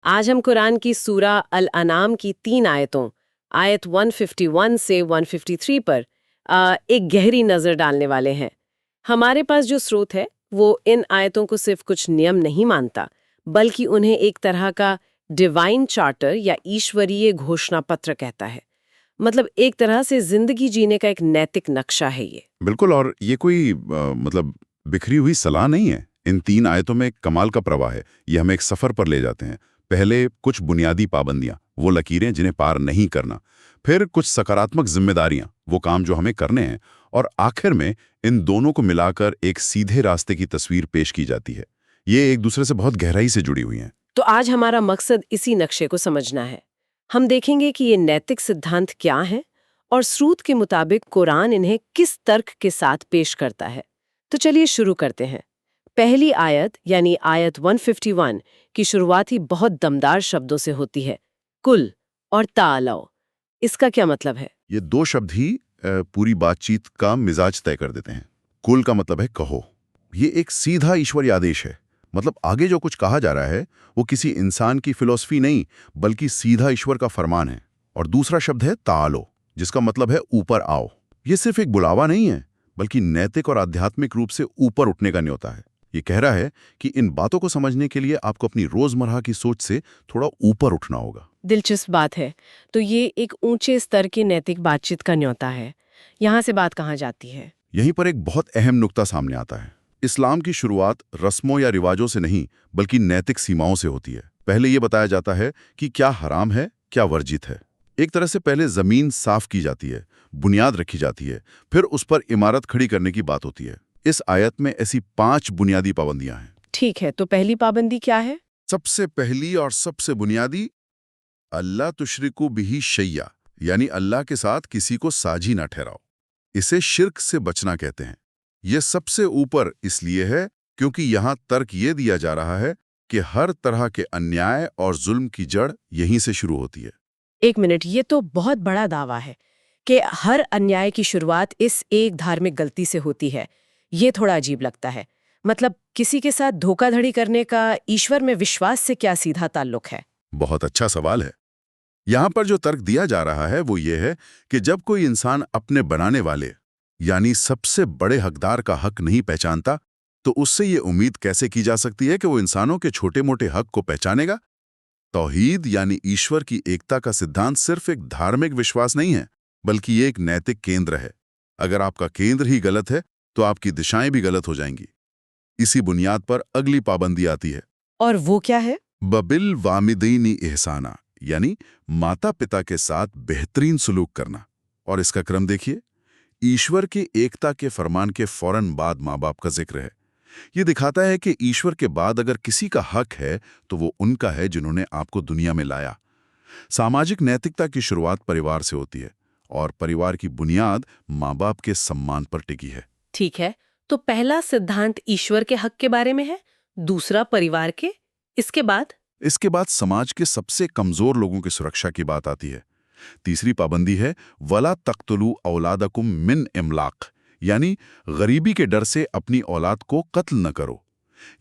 आज हम कुरान की सूरा अल अनाम की 3 आयतों, आयत 151 से 153 पर एक गहरी नज़र डालने वाले हैं। हमारे पास जो स्रोत है, वो इन आयतों को सिर्फ कुछ नियम नहीं मानता, बल्कि उन्हें एक तरह का डिवाइन चार्टर या ईश्वरीय घोषणा पत्र कहता है। मतलब एक तरह से जिंदगी जीने का एक नैतिक नक्शा है ये। बिल्कुल। और ये कोई मतलब बिखरी हुई सलाह नहीं है। इन 3 आयतों में एक कमाल का प्रवाह है। ये हमें एक सफर पर ले जाते हैं। पहले कुछ बुनियादी पाबंदियां, वो लकीरें जिन्हें पार नहीं करना। फिर कुछ सकारात्मक जिम्मेदारियां, वो काम जो हमें करने हैं। और आखिर में इन दोनों को मिलाकर एक सीधे रास्ते की तस्वीर पेश की जाती है। ये एक दूसरे से बहुत गहराई से जुड़ी हुई हैं। तो आज हमारा मकसद इसी नक्शे को समझना है। हम देखेंगे कि ये नैतिक सिद्धांत क्या हैं और स्रोत के मुताबिक कुरान इन्हें किस तर्क के साथ पेश करता है। तो चलिए शुरू करते हैं। पहली आयत यानी आयत 151 की शुरुआत ही बहुत दमदार शब्दों से होती है, कुल और ताअलौ। इसका क्या मतलब है? ये 2 शब्द ही पूरी बातचीत का मिजाज तय कर देते हैं। कुल का मतलब है कहो। ये एक सीधा ईश्वरीय आदेश है। मतलब आगे जो कुछ कहा जा रहा है वो किसी इंसान की फिलॉसफी नहीं, बल्कि सीधा ईश्वर का फरमान है। और दूसरा शब्द है तालो, जिसका मतलब है ऊपर आओ। ये सिर्फ एक बुलावा नहीं है, बल्कि नैतिक और आध्यात्मिक रूप से ऊपर उठने का न्योता है। ये कह रहा है कि इन बातों को समझने के लिए आपको अपनी रोजमर्रा की सोच से थोड़ा ऊपर उठना होगा। दिलचस्प बात है। तो ये एक ऊंचे स्तर की नैतिक बातचीत का न्योता है। यहाँ से बात कहाँ जाती है? यहीं पर एक बहुत अहम नुक्ता सामने आता है। इस्लाम की शुरुआत रस्मों या रिवाजों से नहीं, बल्कि नैतिक सीमाओं से होती है। पहले ये बताया जाता है कि क्या हराम है, क्या वर्जित है। एक तरह से पहले जमीन साफ की जाती है, बुनियाद रखी जाती है, फिर उस पर इमारत खड़ी करने की बात होती है। इस आयत में ऐसी 5 बुनियादी पाबंदियां हैं। ठीक है, तो पहली पाबंदी क्या है? सबसे पहली और सबसे बुनियादी, अल्लाह तुशरिकु बिही शैया, यानी अल्लाह के साथ किसी को साझी ना ठहराओ। इसे शिर्क से बचना कहते हैं। यह सबसे ऊपर इसलिए है क्योंकि यहां तर्क ये दिया जा रहा है कि हर तरह के अन्याय और जुल्म की जड़ यहीं से शुरू होती है। एक मिनट, ये तो बहुत बड़ा दावा है कि हर अन्याय की शुरुआत इस एक धार्मिक गलती से होती है। ये थोड़ा अजीब लगता है। मतलब किसी के साथ धोखाधड़ी करने का ईश्वर में विश्वास से क्या सीधा ताल्लुक है? बहुत अच्छा सवाल है। यहां पर जो तर्क दिया जा रहा है वो ये है कि जब कोई इंसान अपने बनाने वाले यानी सबसे बड़े हकदार का हक नहीं पहचानता, तो उससे ये उम्मीद कैसे की जा सकती है कि वो इंसानों के छोटे मोटे हक को पहचानेगा। तौहीद यानी ईश्वर की एकता का सिद्धांत सिर्फ एक धार्मिक विश्वास नहीं है, बल्कि ये एक नैतिक केंद्र है। अगर आपका केंद्र ही गलत है तो आपकी दिशाएं भी गलत हो जाएंगी। इसी बुनियाद पर अगली पाबंदी आती है, और वो क्या है? बबिल वामिदीनी एहसाना, यानी माता पिता के साथ बेहतरीन सुलूक करना। और इसका क्रम देखिए, ईश्वर की एकता के फरमान के फौरन बाद माँ बाप का जिक्र है। ये दिखाता है कि ईश्वर के बाद अगर किसी का हक है तो वो उनका है जिन्होंने आपको दुनिया में लाया। सामाजिक नैतिकता की शुरुआत परिवार से होती है और परिवार की बुनियाद माँ बाप के सम्मान पर टिकी है। ठीक है, तो पहला सिद्धांत ईश्वर के हक के बारे में है, दूसरा परिवार के, इसके बाद समाज के सबसे कमजोर लोगों की सुरक्षा की बात आती है। तीसरी पाबंदी है वला तख्तुलू औलादकुम मिन इमलाक, यानी गरीबी के डर से अपनी औलाद को कत्ल न करो।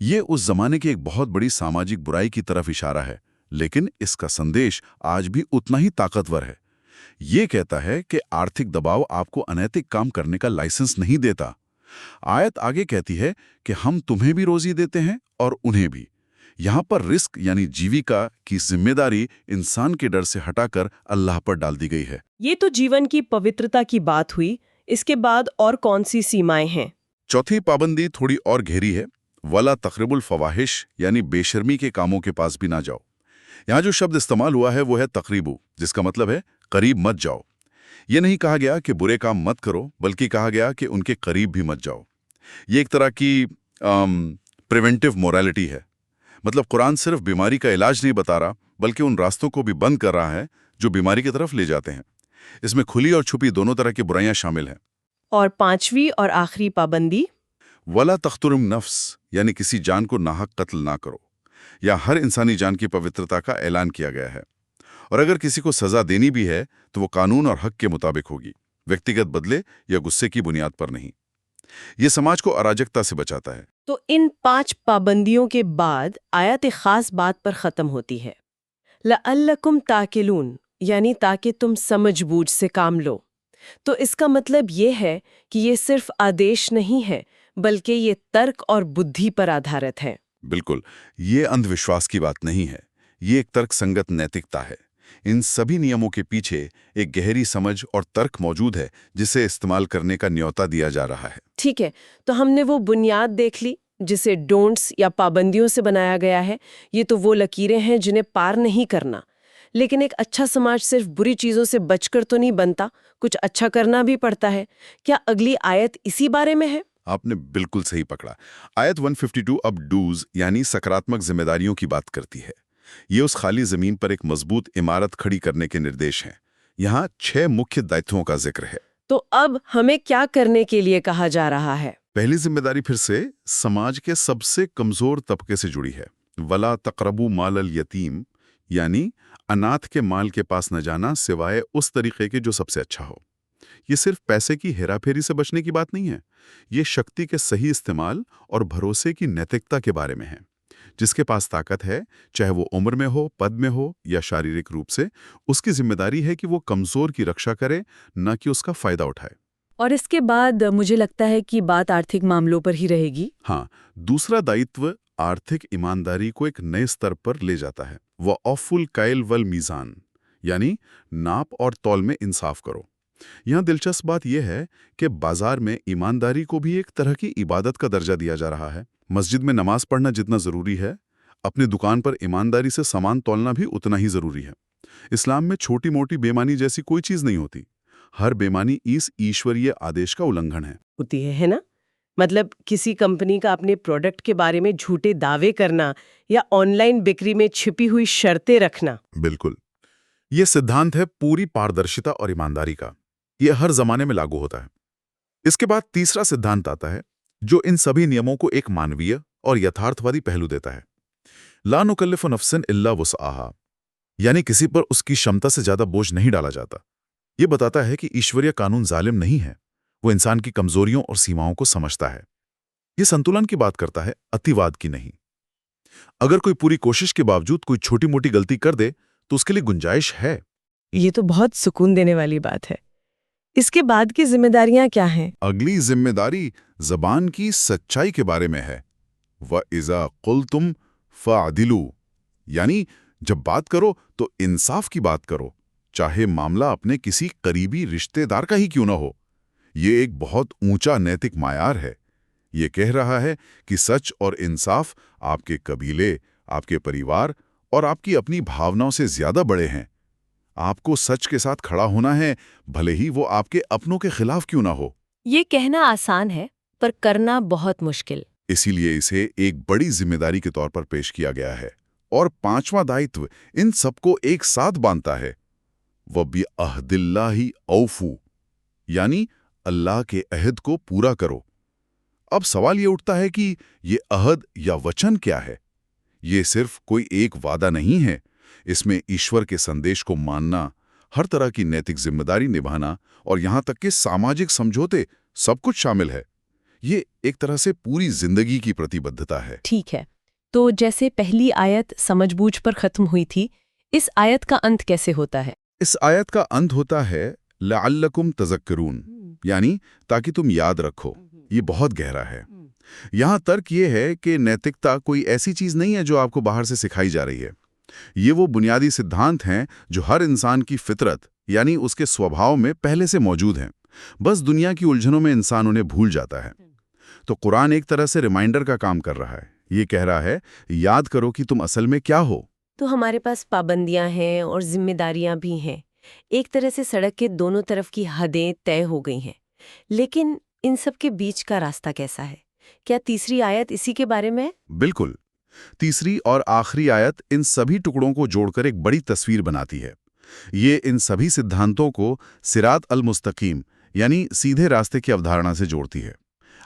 ये उस जमाने की एक बहुत बड़ी सामाजिक बुराई की तरफ इशारा है, लेकिन इसका संदेश आज भी उतना ही ताकतवर है। ये कहता है कि आर्थिक दबाव आपको अनैतिक काम करने का लाइसेंस नहीं देता। आयत आगे कहती है कि हम तुम्हें भी रोजी देते हैं और उन्हें भी। यहाँ पर रिस्क यानी जीविका की जिम्मेदारी इंसान के डर से हटाकर अल्लाह पर डाल दी गई है। ये तो जीवन की पवित्रता की बात हुई। इसके बाद और कौन सी सीमाएं हैं? चौथी पाबंदी थोड़ी और गहरी है, वला तकरिबुल फवाहिश, यानी बेशर्मी के कामों के पास भी ना जाओ। यहाँ जो शब्द इस्तेमाल हुआ है वो है तकरीबु, जिसका मतलब है करीब मत जाओ। ये नहीं कहा गया कि बुरे काम मत करो, बल्कि कहा गया कि उनके करीब भी मत जाओ। ये एक तरह की प्रिवेंटिव मोरालिटी है। मतलब कुरान सिर्फ बीमारी का इलाज नहीं बता रहा, बल्कि उन रास्तों को भी बंद कर रहा है जो बीमारी की तरफ ले जाते हैं। इसमें खुली और छुपी दोनों तरह की बुराइयां शामिल हैं। और पांचवी और आखिरी पाबंदी, वला तख्तुरुम नफ्स, यानी किसी जान को नाहक कत्ल ना करो। या हर इंसानी जान की पवित्रता का ऐलान किया गया है। और अगर किसी को सजा देनी भी है तो वो कानून और हक के मुताबिक होगी, व्यक्तिगत बदले या गुस्से की बुनियाद पर नहीं। ये समाज को अराजकता से बचाता है। तो इन 5 पाबंदियों के बाद आयत एक खास बात पर खत्म होती है। लअल्लकुम ताकिलून, यानी ताकि तुम समझ बूझ से काम लो। तो इसका मतलब ये है कि ये सिर्फ आदेश नहीं है, बल्कि ये तर्क और बुद्धि पर आधारित है। बिल्कुल, ये अंधविश्वास की बात नहीं है, ये एक तर्कसंगत नैतिकता है। इन सभी नियमों के पीछे एक गहरी समझ और तर्क मौजूद है जिसे इस्तेमाल करने का न्योता दिया जा रहा है। ठीक है, तो हमने वो बुनियाद देख ली जिसे डोंट्स या पाबंदियों से बनाया गया है। ये तो वो लकीरें हैं जिन्हें पार नहीं करना। लेकिन एक अच्छा समाज सिर्फ बुरी चीजों से बचकर तो नहीं बनता, कुछ अच्छा करना भी पड़ता है। क्या अगली आयत इसी बारे में है? आपने बिल्कुल सही पकड़ा। आयत 152 अब डूज यानी सकारात्मक जिम्मेदारियों की बात करती है। ये उस खाली जमीन पर एक मजबूत इमारत खड़ी करने के निर्देश हैं। यहाँ 6 मुख्य दायित्वों का जिक्र है। तो अब हमें क्या करने के लिए कहा जा रहा है? पहली जिम्मेदारी फिर से समाज के सबसे कमजोर तबके से जुड़ी है। वला तकरबू माल अल यतीम, यानी अनाथ के माल के पास न जाना सिवाय उस तरीके के जो सबसे अच्छा हो। ये सिर्फ पैसे की हेराफेरी से बचने की बात नहीं है, ये शक्ति के सही इस्तेमाल और भरोसे की नैतिकता के बारे में है। जिसके पास ताकत है, चाहे वो उम्र में हो, पद में हो या शारीरिक रूप से, उसकी जिम्मेदारी है कि वो कमजोर की रक्षा करे, न कि उसका फायदा उठाए। और इसके बाद मुझे लगता है कि बात आर्थिक मामलों पर ही रहेगी। हाँ, दूसरा दायित्व आर्थिक ईमानदारी को एक नए स्तर पर ले जाता है। वह औफुल कैल वल मीज़ान, यानी नाप और तौल में इंसाफ करो। यहाँ दिलचस्प बात यह है कि बाजार में ईमानदारी को भी एक तरह की इबादत का दर्जा दिया जा रहा है। मस्जिद में नमाज पढ़ना जितना ज़रूरी है, अपनी दुकान पर ईमानदारी से सामान तौलना भी उतना ही ज़रूरी है। इस्लाम में छोटी मोटी बेईमानी जैसी कोई चीज़ नहीं होती। हर बेईमानी इस ईश्वरीय आदेश का उल्लंघन है। होती है ना? मतलब किसी कंपनी का अपने प्रोडक्ट के बारे में झूठे दावे करना या ऑनलाइन बिक्री में छिपी हुई शर्तें रखना। बिल्कुल, ये सिद्धांत है पूरी पारदर्शिता और ईमानदारी का। ये हर जमाने में लागू होता है। इसके बाद तीसरा सिद्धांत आता है जो इन सभी नियमों को एक मानवीय और यथार्थवादी पहलू देता है। ला नुकल्लिफु नफ्सन इल्ला वुस्अहा, यानी किसी पर उसकी क्षमता से ज्यादा बोझ नहीं डाला जाता। ये बताता है कि ईश्वरीय कानून जालिम नहीं है, वो इंसान की कमजोरियों और सीमाओं को समझता है। ये संतुलन की बात करता है, अतिवाद की नहीं। अगर कोई पूरी कोशिश के बावजूद कोई छोटी मोटी गलती कर दे तो उसके लिए गुंजाइश है। ये तो बहुत सुकून देने वाली बात है। इसके बाद की जिम्मेदारियां क्या हैं? अगली जिम्मेदारी जबान की सच्चाई के बारे में है। व इज़ा कुल्तुम फ़अदिलू, यानी जब बात करो तो इंसाफ की बात करो, चाहे मामला अपने किसी करीबी रिश्तेदार का ही क्यों ना हो। ये एक बहुत ऊंचा नैतिक मायार है। ये कह रहा है कि सच और इंसाफ आपके कबीले, आपके परिवार और आपकी अपनी भावनाओं से ज्यादा बड़े हैं। आपको सच के साथ खड़ा होना है, भले ही वो आपके अपनों के खिलाफ क्यों ना हो। ये कहना आसान है, पर करना बहुत मुश्किल। इसीलिए इसे एक बड़ी जिम्मेदारी के तौर पर पेश किया गया है। और पांचवा दायित्व इन सबको एक साथ बांधता है। वह भी अहदिल्लाही औफू, यानी अल्लाह के अहद को पूरा करो। अब सवाल ये उठता है कि ये अहद या वचन क्या है? ये सिर्फ कोई एक वादा नहीं है। इसमें ईश्वर के संदेश को मानना, हर तरह की नैतिक जिम्मेदारी निभाना और यहाँ तक कि सामाजिक समझौते, सब कुछ शामिल है। ये एक तरह से पूरी जिंदगी की प्रतिबद्धता है। ठीक है, तो जैसे पहली आयत समझबूझ पर खत्म हुई थी, इस आयत का अंत कैसे होता है? इस आयत का अंत होता है लअल्लकुम तज़क्करून, यानी ताकि तुम याद रखो। ये बहुत गहरा है। यहाँ तर्क ये है कि नैतिकता कोई ऐसी चीज नहीं है जो आपको बाहर से सिखाई जा रही है। ये वो बुनियादी सिद्धांत हैं जो हर इंसान की फितरत, यानी उसके स्वभाव में पहले से मौजूद हैं। बस दुनिया की उलझनों में इंसान उन्हें भूल जाता है। तो कुरान एक तरह से रिमाइंडर का काम कर रहा है। ये कह रहा है, याद करो कि तुम असल में क्या हो। तो हमारे पास पाबंदियां हैं और जिम्मेदारियां भी हैं। एक तरह से सड़क के दोनों तरफ की हदें तय हो गई हैं। लेकिन इन सब के बीच का रास्ता कैसा है? क्या तीसरी आयत इसी के बारे में है? बिल्कुल। तीसरी और आखिरी आयत इन सभी टुकड़ों को जोड़कर एक बड़ी तस्वीर बनाती है। ये इन सभी सिद्धांतों को सिरात अल मुस्तकीम, यानी सीधे रास्ते की अवधारणा से जोड़ती है।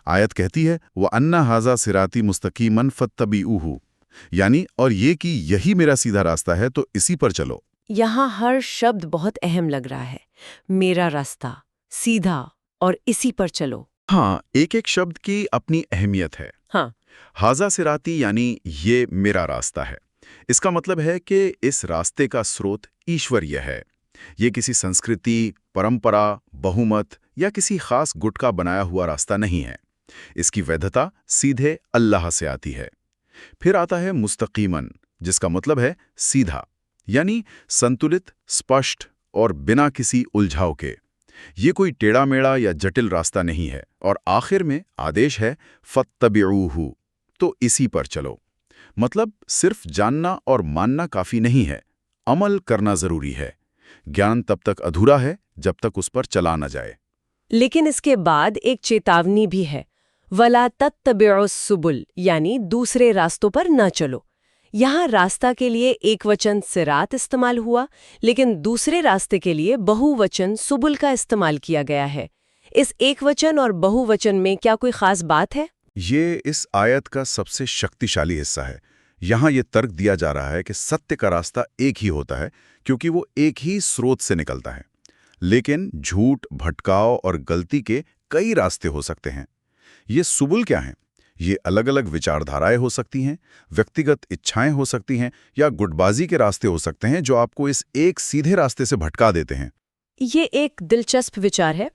आयत कहती है, व अन्ना हाजा सिराती मुस्तकीमन फत्तबीऊहु, यानी और ये कि यही मेरा सीधा रास्ता है तो इसी पर चलो। यहाँ हर शब्द बहुत अहम लग रहा है। मेरा रास्ता, सीधा और इसी पर चलो। हाँ, एक एक शब्द की अपनी अहमियत है। हाँ, हाजा सिराती यानी ये मेरा रास्ता है। इसका मतलब है कि इस रास्ते का स्रोत ईश्वरीय है। ये किसी संस्कृति, परंपरा, बहुमत या किसी खास गुट का बनाया हुआ रास्ता नहीं है। इसकी वैधता सीधे अल्लाह से आती है। फिर आता है मुस्तकीमन, जिसका मतलब है सीधा, यानी संतुलित, स्पष्ट और बिना किसी उलझाव के। ये कोई टेढ़ा मेढ़ा या जटिल रास्ता नहीं है। और आखिर में आदेश है फत्तबिऊहु, तो इसी पर चलो। मतलब सिर्फ जानना और मानना काफी नहीं है, अमल करना जरूरी है। ज्ञान तब तक अधूरा है जब तक उस पर चला न जाए। लेकिन इसके बाद एक चेतावनी भी है, वला तत्तबिउस सुबुल, यानी दूसरे रास्तों पर न चलो। यहाँ रास्ता के लिए एक वचन सिरात इस्तेमाल हुआ, लेकिन दूसरे रास्ते के लिए बहुवचन सुबुल का इस्तेमाल किया गया है। इस एक वचन और बहुवचन में क्या कोई खास बात है? ये इस आयत का सबसे शक्तिशाली हिस्सा है। यहाँ ये तर्क दिया जा रहा है कि सत्य का रास्ता एक ही होता है, क्योंकि वो एक ही स्रोत से निकलता है। लेकिन झूठ, भटकाव और गलती के कई रास्ते हो सकते हैं। ये सुबुल क्या हैं? ये अलग अलग विचारधाराएं हो सकती हैं, व्यक्तिगत इच्छाएं हो सकती हैं, या गुटबाजी के रास्ते हो सकते हैं जो आपको इस एक सीधे रास्ते से भटका देते हैं। ये एक दिलचस्प विचार है,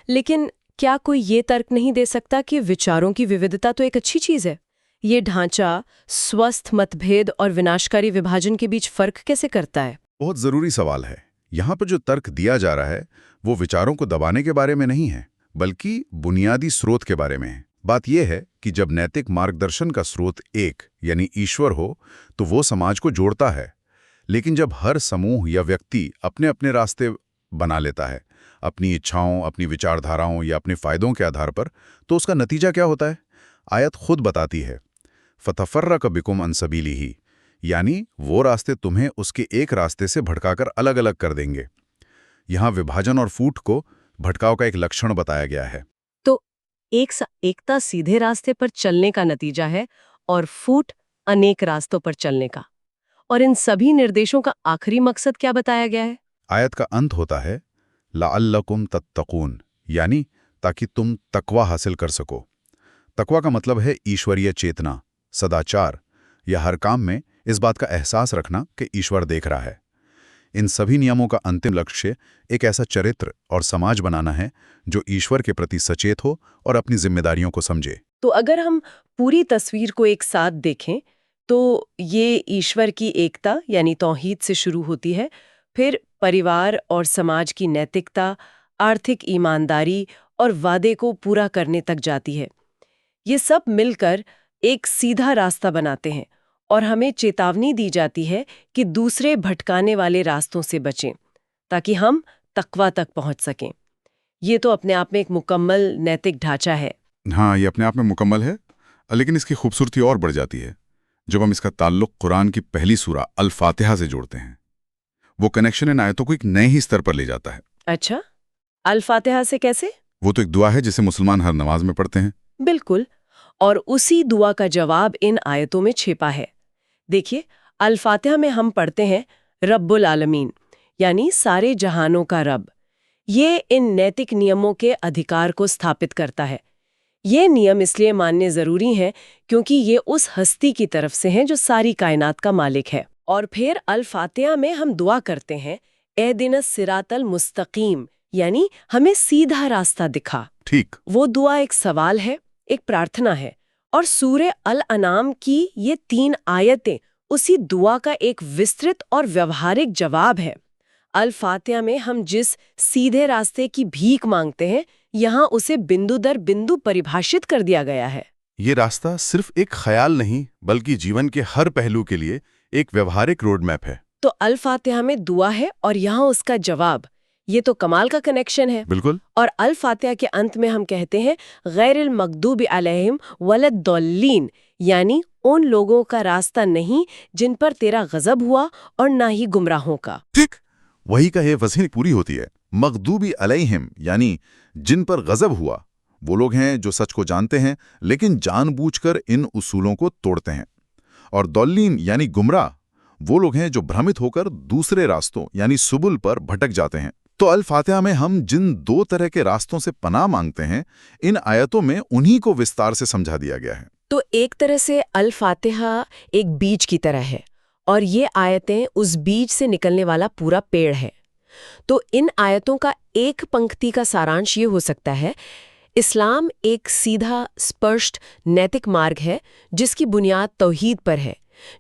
लेकिन क्या कोई ये तर्क नहीं दे सकता कि विचारों की विविधता तो एक अच्छी चीज है? ये ढांचा स्वस्थ मतभेद और विनाशकारी विभाजन के बीच फर्क कैसे करता है? बहुत जरूरी सवाल है। यहाँ पर जो तर्क दिया जा रहा है वो विचारों को दबाने के बारे में नहीं है, बल्कि बुनियादी स्रोत के बारे में है। बात यह है कि जब नैतिक मार्गदर्शन का स्रोत एक यानी ईश्वर हो तो वो समाज को जोड़ता है। लेकिन जब हर समूह या व्यक्ति अपने अपने रास्ते बना लेता है, अपनी इच्छाओं, अपनी विचारधाराओं या अपने फायदों के आधार पर, तो उसका नतीजा क्या होता है? आयत खुद बताती है, फतफर्रक बिकुम अन सबीलिही, यानी वो रास्ते तुम्हें उसके एक रास्ते से भटकाकर अलग अलग कर देंगे। यहाँ विभाजन और फूट को भटकाव का एक लक्षण बताया गया है। तो एकता सीधे रास्ते पर चलने का नतीजा है और फूट अनेक रास्तों पर चलने का। और इन सभी निर्देशों का आखिरी मकसद क्या बताया गया है? आयत का अंत होता है लअल्लकुम तत्तकून, यानी ताकि तुम तकवा हासिल कर सको। तकवा का मतलब है ईश्वरीय चेतना, सदाचार, या हर काम में इस बात का एहसास रखना कि ईश्वर देख रहा है। इन सभी नियमों का अंतिम लक्ष्य एक ऐसा चरित्र और समाज बनाना है जो ईश्वर के प्रति सचेत हो और अपनी जिम्मेदारियों को समझे। तो अगर हम पूरी तस्वीर को एक साथ देखें तो ये ईश्वर की एकता यानी तौहीद से शुरू होती है, फिर परिवार और समाज की नैतिकता, आर्थिक ईमानदारी और वादे को पूरा करने तक जाती है। ये सब मिलकर एक सीधा रास्ता बनाते हैं और हमें चेतावनी दी जाती है कि दूसरे भटकाने वाले रास्तों से बचें ताकि हम तकवा तक पहुंच सकें। ये तो अपने आप में एक मुकम्मल नैतिक ढांचा है। हाँ, ये अपने आप में मुकम्मल है, लेकिन इसकी खूबसूरती और बढ़ जाती है जब हम इसका ताल्लुक कुरान की पहली सूरा अल फातिहा से जोड़ते हैं। वो कनेक्शन इन आयतों को एक नए ही स्तर पर ले जाता है। अच्छा, अल फातिहा से कैसे? वो तो एक दुआ है जिसे मुसलमान हर नमाज में पढ़ते हैं। बिल्कुल, और उसी दुआ का जवाब इन आयतों में छिपा है। देखिए, अल फातिहा में हम पढ़ते हैं रब्बुल आलमीन, यानी सारे जहानों का रब। ये इन नैतिक नियमों के अधिकार को स्थापित करता है। ये नियम इसलिए मानने जरूरी हैं क्योंकि ये उस हस्ती की तरफ से हैं जो सारी कायनात का मालिक है। और फिर अल फातिहा में हम दुआ करते हैं, ए दिनस सिरातल मुस्तकीम, यानी हमें सीधा रास्ता दिखा। ठीक, वो दुआ एक सवाल है, एक प्रार्थना है, और सूरे अल अनाम की ये 3 आयतें उसी दुआ का एक विस्तृत और व्यवहारिक जवाब है। अल फातिहा में हम जिस सीधे रास्ते की भीख मांगते हैं, यहाँ उसे बिंदु दर बिंदु परिभाषित कर दिया गया है। ये रास्ता सिर्फ एक ख्याल नहीं, बल्कि जीवन के हर पहलू के लिए एक व्यवहारिक रोड मैप है। तो अल फातिहा में दुआ है और यहाँ उसका जवाब। ये तो कमाल का कनेक्शन है। बिल्कुल। और अल फातिहा के अंत में हम कहते हैं गैरिल मगदूबी अलैहिम वलद्दौल्लीन, यानी उन लोगों का रास्ता नहीं जिन पर तेरा गजब हुआ और ना ही गुमराहों का। ठीक, वही का ये वज़ीन पूरी होती है। मगदूबी अलैहिम यानी जिन पर गजब हुआ, वो लोग हैं जो सच को जानते हैं लेकिन जानबूझकर इन उसूलों को तोड़ते हैं। और दौल्लीन यानी गुमराह, वो लोग हैं जो भ्रमित होकर दूसरे रास्तों यानी सुबुल पर भटक जाते हैं। तो अल फातिहा में हम जिन 2 तरह के रास्तों से पनाह मांगते हैं, इन आयतों में उन्हीं को विस्तार से समझा दिया गया है। तो एक तरह से अल फातिहा एक बीज की तरह है और ये आयतें उस बीज से निकलने वाला पूरा पेड़ है। तो इन आयतों का एक पंक्ति का सारांश ये हो सकता है, इस्लाम एक सीधा, स्पष्ट, नैतिक मार्ग है जिसकी बुनियाद तौहीद पर है,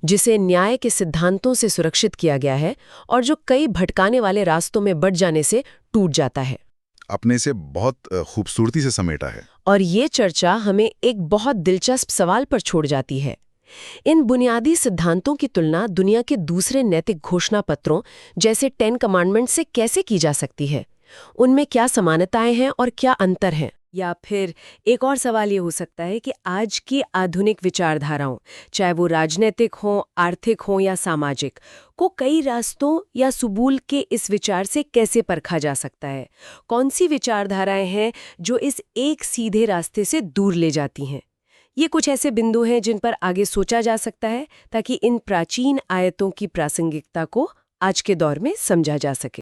जिसे न्याय के सिद्धांतों से सुरक्षित किया गया है और जो कई भटकाने वाले रास्तों में बढ़ जाने से टूट जाता है। अपने से बहुत खूबसूरती से समेटा है। और ये चर्चा हमें एक बहुत दिलचस्प सवाल पर छोड़ जाती है। इन बुनियादी सिद्धांतों की तुलना दुनिया के दूसरे नैतिक घोषणा पत्रों जैसे 10 कमांडमेंट से कैसे की जा सकती है? उनमें क्या समानताएं हैं और क्या अंतर हैं? या फिर एक और सवाल ये हो सकता है कि आज की आधुनिक विचारधाराओं, चाहे वो राजनीतिक हों, आर्थिक हों या सामाजिक, को कई रास्तों या सुबूल के इस विचार से कैसे परखा जा सकता है? कौन सी विचारधाराएं हैं जो इस एक सीधे रास्ते से दूर ले जाती हैं? ये कुछ ऐसे बिंदु हैं जिन पर आगे सोचा जा सकता है ताकि इन प्राचीन आयतों की प्रासंगिकता को आज के दौर में समझा जा सके।